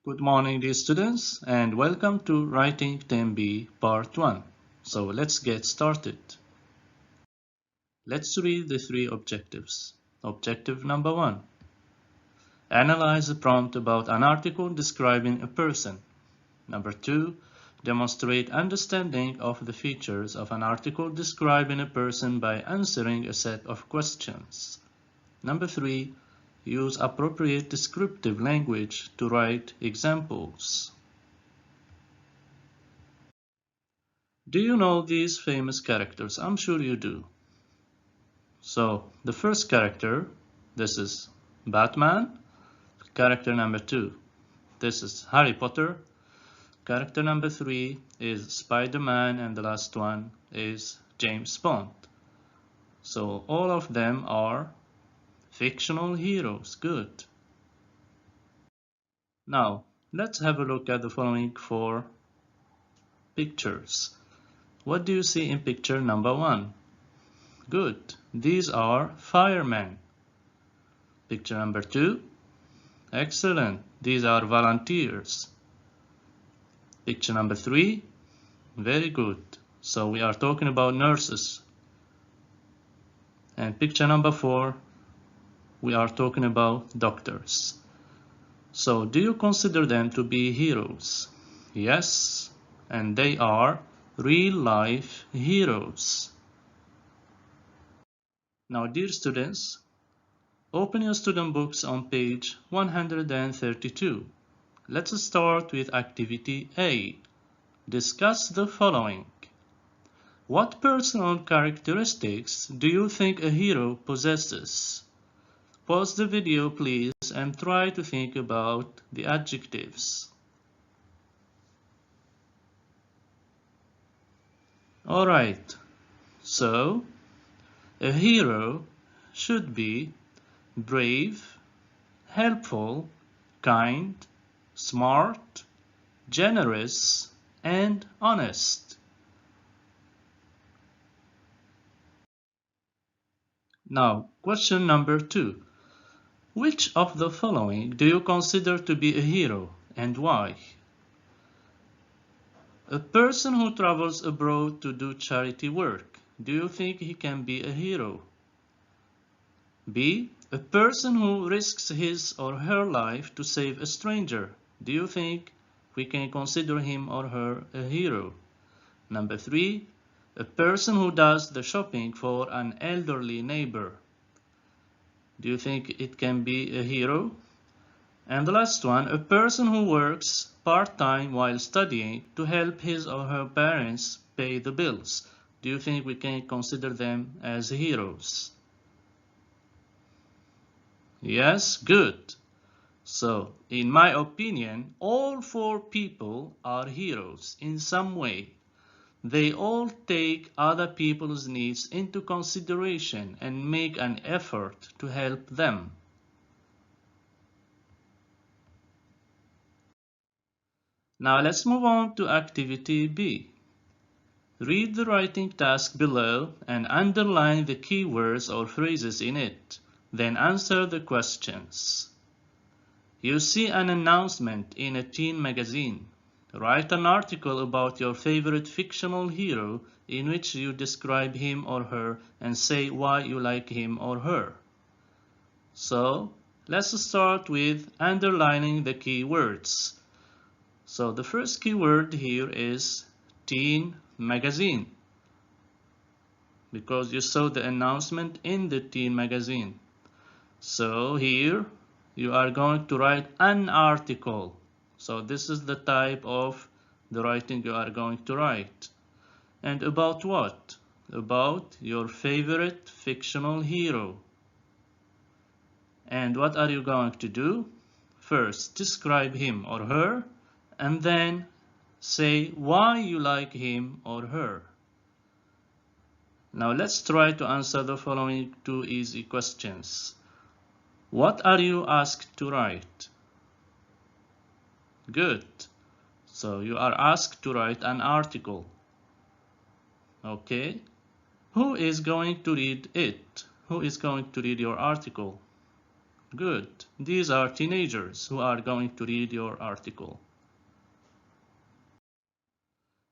Good morning, dear students, and welcome to Writing 10B Part 1. So let's get started. Let's read the three objectives. Objective number 1. Analyze a prompt about an article describing a person. Number 2. Demonstrate understanding of the features of an article describing a person by answering a set of questions. Number 3. Use appropriate descriptive language to write examples. Do you know these famous characters? I'm sure you do. So, the first character, this is Batman. Character number 2, this is Harry Potter. Character number 3 is Spider-Man, and the last one is James Bond. So, all of them are fictional heroes. Good. Now, let's have a look at the following 4 pictures. What do you see in picture number 1? Good. These are firemen. Picture number 2. Excellent. These are volunteers. Picture number 3. Very good. So we are talking about nurses. And picture number 4. We are talking about doctors. So do you consider them to be heroes? Yes. And they are real-life heroes. Now, dear students, open your student books on page 132. Let's start with activity A. Discuss the following. What personal characteristics do you think a hero possesses? Pause the video, please, and try to think about the adjectives. Alright, so a hero should be brave, helpful, kind, smart, generous, and honest. Now, question number 2. Which of the following do you consider to be a hero and why? A person who travels abroad to do charity work. Do you think he can be a hero? B. A person who risks his or her life to save a stranger. Do you think we can consider him or her a hero? Number 3. A person who does the shopping for an elderly neighbor. Do you think it can be a hero? And the last one, a person who works part-time while studying to help his or her parents pay the bills. Do you think we can consider them as heroes? Yes, good. So, in my opinion, all 4 people are heroes in some way. They all take other people's needs into consideration and make an effort to help them. Now let's move on to activity B. Read the writing task below and underline the keywords or phrases in it. Then answer the questions. You see an announcement in a teen magazine. Write an article about your favorite fictional hero in which you describe him or her and say why you like him or her. So, let's start with underlining the keywords. So the first keyword here is teen magazine, because you saw the announcement in the teen magazine. So here you are going to write an article. So this is the type of the writing you are going to write. And about what? About your favorite fictional hero. And what are you going to do? First, describe him or her, and then say why you like him or her. Now let's try to answer the following 2 easy questions. What are you asked to write? Good. So you are asked to write an article. Okay. Who is going to read it? Who is going to read your article? Good. These are teenagers who are going to read your article.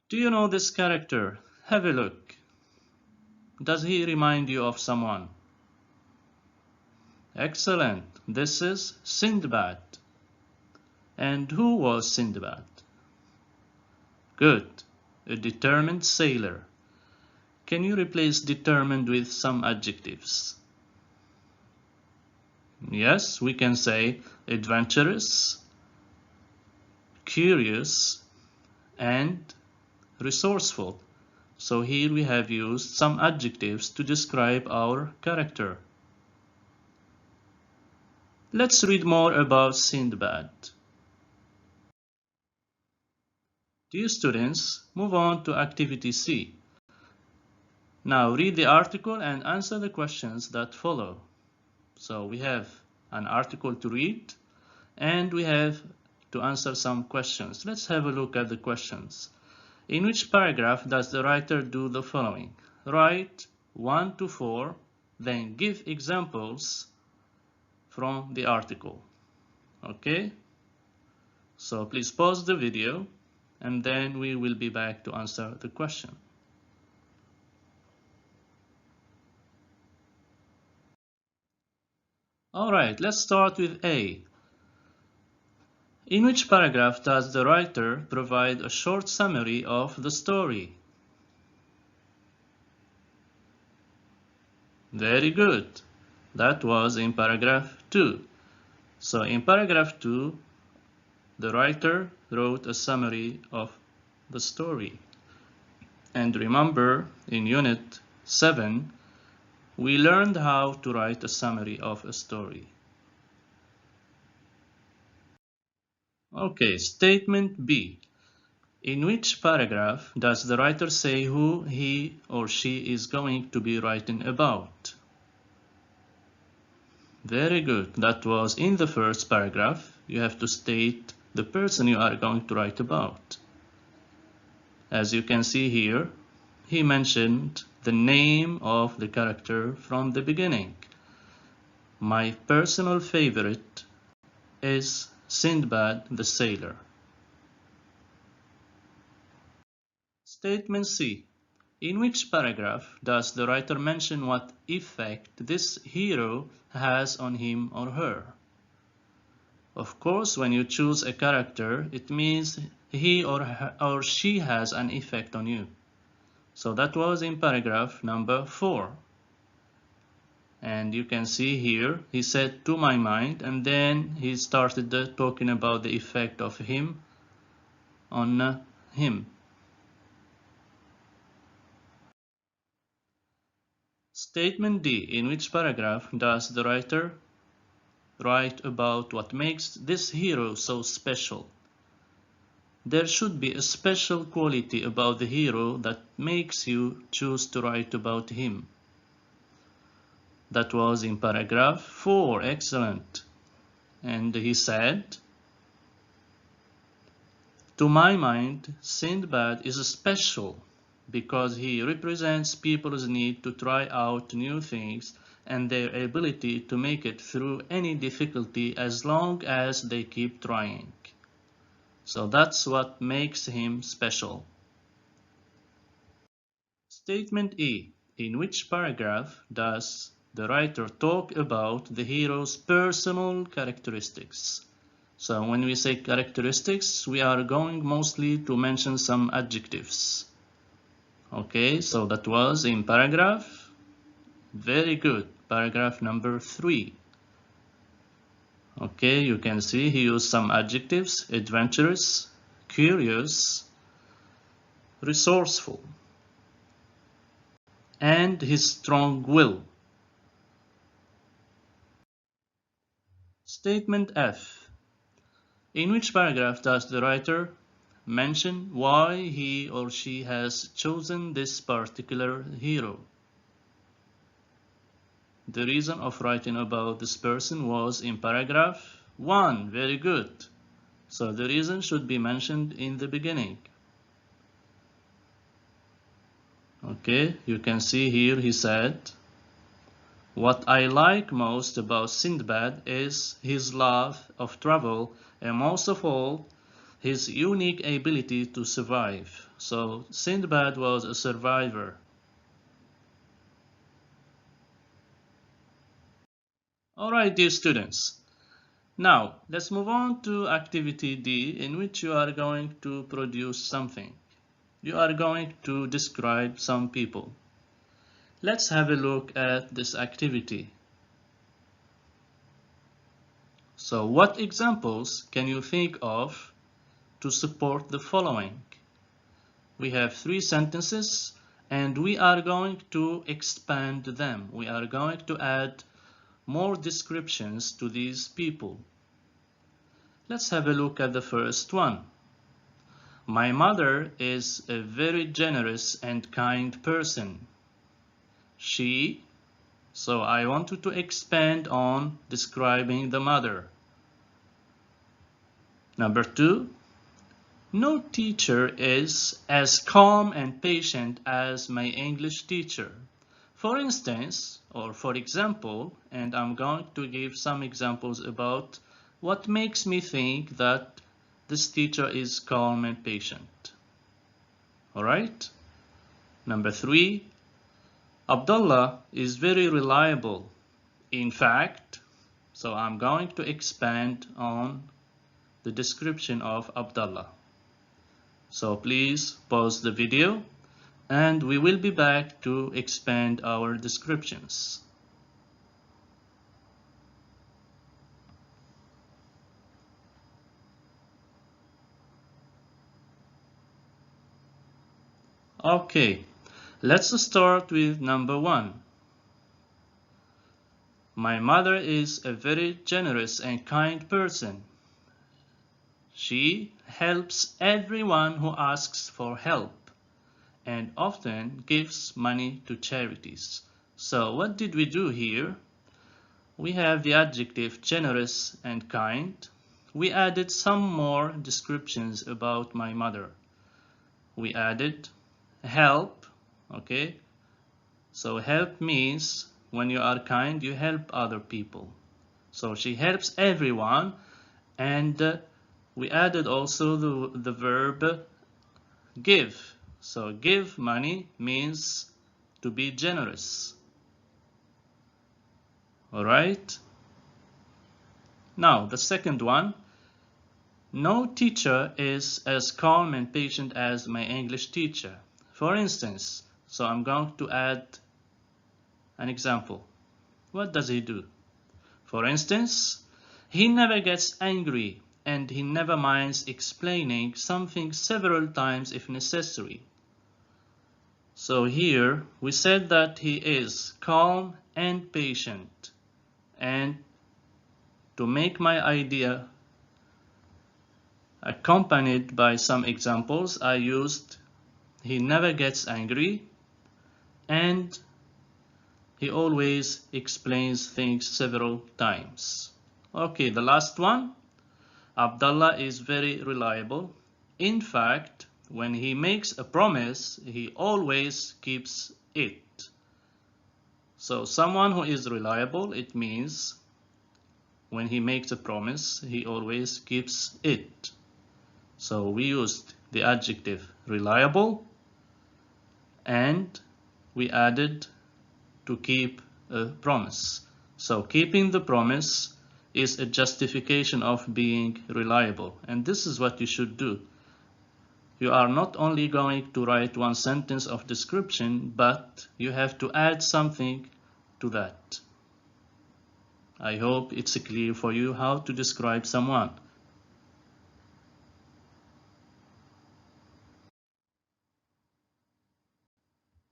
Do you know this character? Have a look. Does he remind you of someone? Excellent. This is Sindbad. And who was Sindbad? Good. A determined sailor. Can you replace determined with some adjectives? Yes, we can say adventurous, curious, and resourceful. So here we have used some adjectives to describe our character. Let's read more about Sindbad. Dear students, move on to activity C. Now read the article and answer the questions that follow. So we have an article to read and we have to answer some questions. Let's have a look at the questions. In which paragraph does the writer do the following? Write 1 to 4, then give examples from the article. Okay? So please pause the video and then we will be back to answer the question. Alright, let's start with A. In which paragraph does the writer provide a short summary of the story? Very good. That was in paragraph 2. So in paragraph 2, the writer wrote a summary of the story. And remember, in Unit 7, we learned how to write a summary of a story. Okay, statement B. In which paragraph does the writer say who he or she is going to be writing about? Very good. That was in the first paragraph. You have to state the person you are going to write about. As you can see here, he mentioned the name of the character from the beginning. My personal favorite is Sindbad the Sailor. Statement C. In which paragraph does the writer mention what effect this hero has on him or her? Of course, when you choose a character, it means he or she has an effect on you. So that was in paragraph number 4. And you can see here, he said, to my mind, and then he started talking about the effect of him on him. Statement D. In which paragraph does the writer write about what makes this hero so special? There should be a special quality about the hero that makes you choose to write about him. That was in paragraph 4. Excellent. And he said, to my mind, Sindbad is special because he represents people's need to try out new things and their ability to make it through any difficulty as long as they keep trying. So that's what makes him special. Statement E. In which paragraph does the writer talk about the hero's personal characteristics? So when we say characteristics, we are going mostly to mention some adjectives. Okay, so that was in paragraph. Very good. Paragraph number 3. Okay, you can see he used some adjectives: adventurous, curious, resourceful, and his strong will. Statement F. In which paragraph does the writer mention why he or she has chosen this particular hero? The reason of writing about this person was in paragraph 1. Very good. So the reason should be mentioned in the beginning. Okay, you can see here he said, What I like most about Sindbad is his love of travel and most of all, his unique ability to survive. So Sindbad was a survivor. Alright, dear students. Now, let's move on to activity D, in which you are going to produce something. You are going to describe some people. Let's have a look at this activity. So, what examples can you think of to support the following? We have 3 sentences and we are going to expand them. We are going to add more descriptions to these people. Let's have a look at the first one. My mother is a very generous and kind person. She, so I wanted to expand on describing the mother. Number 2, no teacher is as calm and patient as my English teacher. For instance, or for example, and I'm going to give some examples about what makes me think that this teacher is calm and patient. Alright? Number 3, Abdullah is very reliable. In fact, so I'm going to expand on the description of Abdullah. So please pause the video and we will be back to expand our descriptions. Okay, let's start with number 1. My mother is a very generous and kind person. She helps everyone who asks for help and often gives money to charities. So what did we do here? We have the adjective generous and kind. We added some more descriptions about my mother. We added help, okay? So help means when you are kind, you help other people. So she helps everyone, and we added also the verb give. So give money means to be generous. Alright? Now, the second one. No teacher is as calm and patient as my English teacher. For instance, so I'm going to add an example. What does he do? For instance, he never gets angry and he never minds explaining something several times if necessary. So here we said that he is calm and patient, and to make my idea accompanied by some examples, I used he never gets angry and he always explains things several times. Okay, the last one. Abdullah is very reliable. In fact, when he makes a promise, he always keeps it. So someone who is reliable, it means when he makes a promise, he always keeps it. So we used the adjective reliable and we added to keep a promise. So keeping the promise is a justification of being reliable, and this is what you should do. You are not only going to write one sentence of description, but you have to add something to that. I hope it's clear for you how to describe someone.